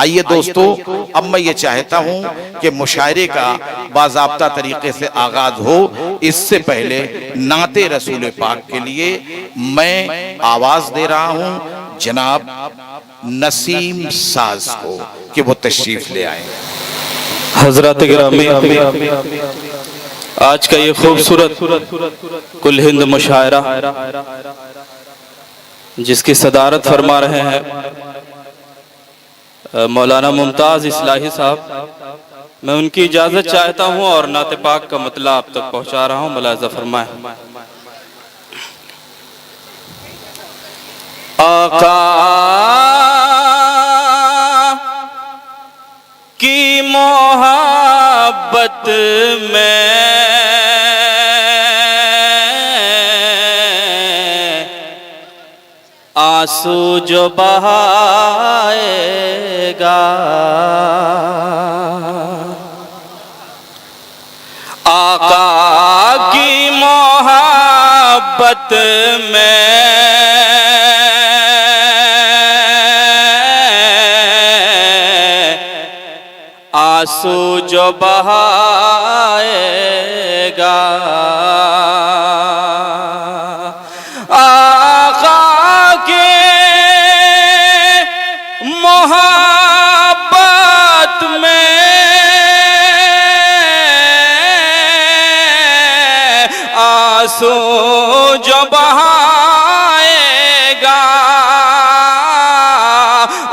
آئیے دوستو، اب میں یہ چاہتا ہوں کہ مشاعرے کا باضابطہ طریقے سے آغاز ہو۔ اس سے پہلے نعت رسول پاک کے لیے میں آواز دے رہا ہوں جناب نسیم ساز کو کہ وہ تشریف لے آئیں۔ حضرات گرامی، آج کا یہ خوبصورت کل ہند مشاعرہ جس کی صدارت فرما رہے ہیں مولانا ممتاز اصلاحی صاحب، میں ان کی اجازت چاہتا ہوں اور نعت پاک کا مطلع آپ تک پہنچا رہا ہوں، ملاحظہ فرمائیں۔ آقا کی محبت میں آنسو جو بہائے گا، آقا کی محبت میں آنسو جو بہائے گا، آقا کے محبت میں آنسو جو بہائے گا،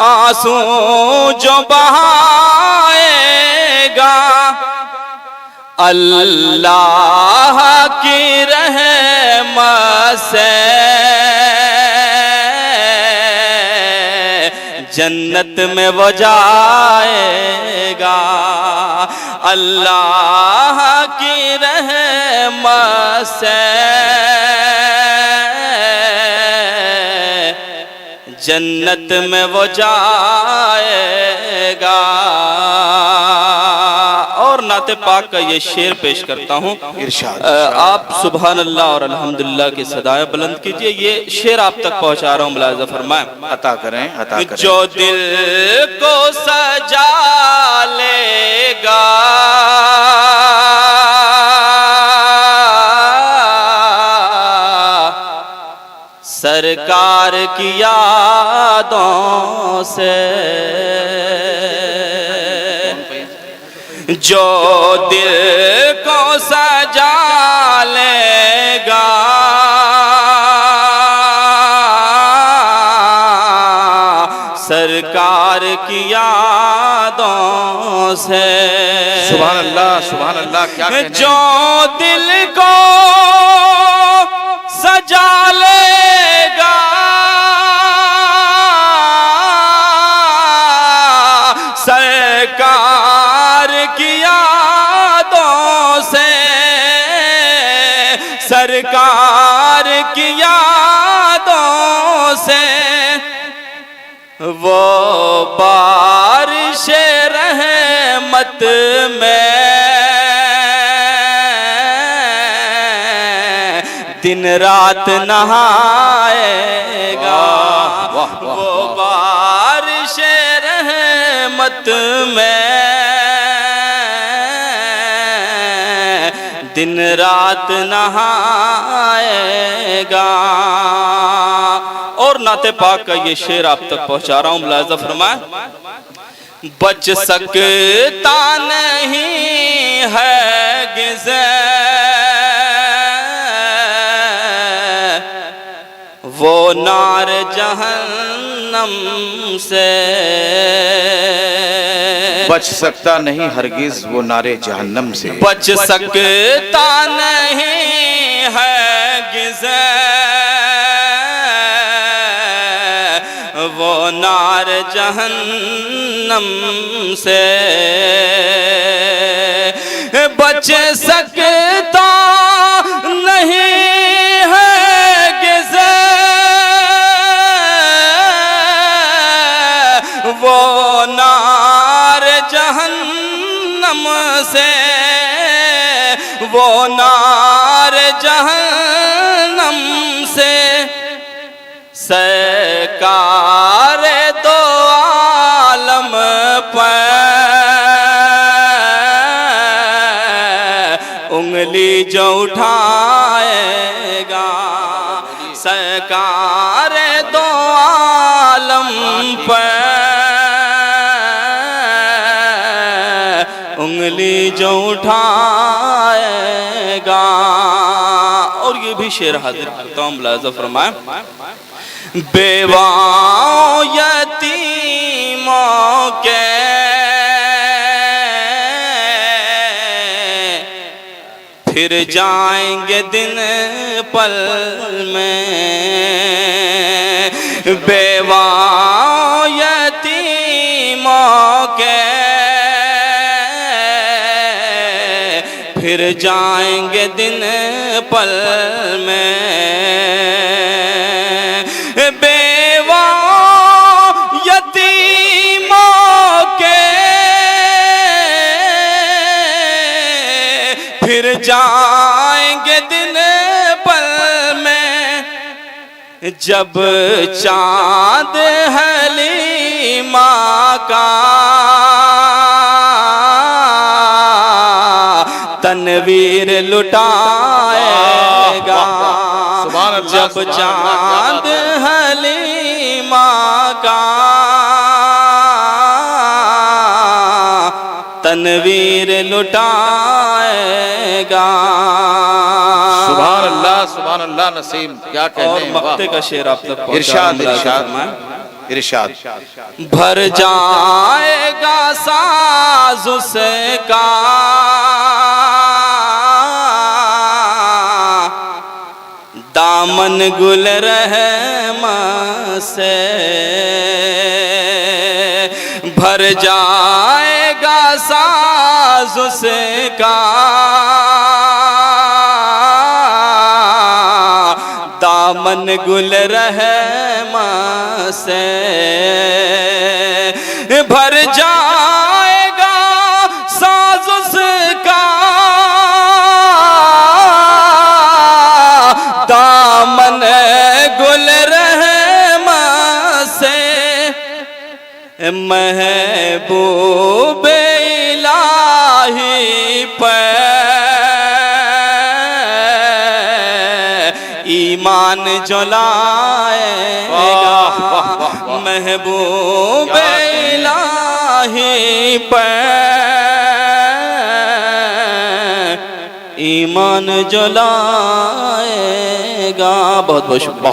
آنسو جو بہائے گا، اللہ کی رحمت سے جنت میں وہ جائے گا، اللہ کی رحمت سے جنت میں وہ جائے گا۔ اور نعت پاک کا یہ شعر پیش کرتا ہوں، آپ سبحان اللہ اور الحمدللہ کی صدائیں بلند کیجئے۔ یہ شعر آپ تک پہنچا رہا ہوں، ملاحظہ فرمائیں۔ عطا کریں، عطا کریں۔ جو دل کو سجا لے گا سرکار کی یادوں سے، جو دل کو سجا لے گا سرکار کی یادوں سے، سبحان اللہ، سبحان اللہ، کیا کہنے ہیں۔ جو دل کو سجا لے گا سرکار کی یادوں سے، سرکار کی یادوں سے، وہ بارش رحمت میں دن رات نہائے گا، وہ بارش رحمت میں دن رات نہائے گا۔ اور نعت پاک کا یہ شعر آپ تک پہنچا رہا ہوں، ملاحظہ فرمائیں۔ بچ سکتا نہیں ہے گزے وہ نار جہنم سے، بچ سکتا نہیں ہرگز وہ نار جہنم سے، بچ سکتا نہیں ہرگز وہ نار جہنم سے، بچ سکتا نہیں وہ نار جہنم سے، وہ نار جہنم سے، سرکار دو عالم انگلی جو اٹھائے گا سرکار دو عالم پہ انگلی جو اٹھائے گا. اور یہ بھی شعر حاضر کرتا ہوں ملاحظہ فرمائیں. بیواں یتیموں کے پھر جائیں گے دن پل میں. بیواں یتیموں کے پھر جائیں گے دن پل میں. بیواں یتیموں کے پھر جائیں گے دن پل میں. جب چاند حلیمہ کا تنویر لٹائے گا. جب چاند حلیمہ کا تنویر لٹائے گا. سبحان اللہ نسیم کیا کہنے اور ہیں. مقتے کا شعر آپ تک ارشاد ارشاد. بھر جائے گا ساز اس کا دامن گل رحمہ سے. بھر جائے گا ساز اس کا دامن گل رحمہ سے. بھر جائے گا ساز اس کا دامن گل رحمہ سے. محبوب الہی پہ ایمان جو لائے گا. محبوب الہی پہ ایمان جو لائے گا. بہت بہت شکریہ.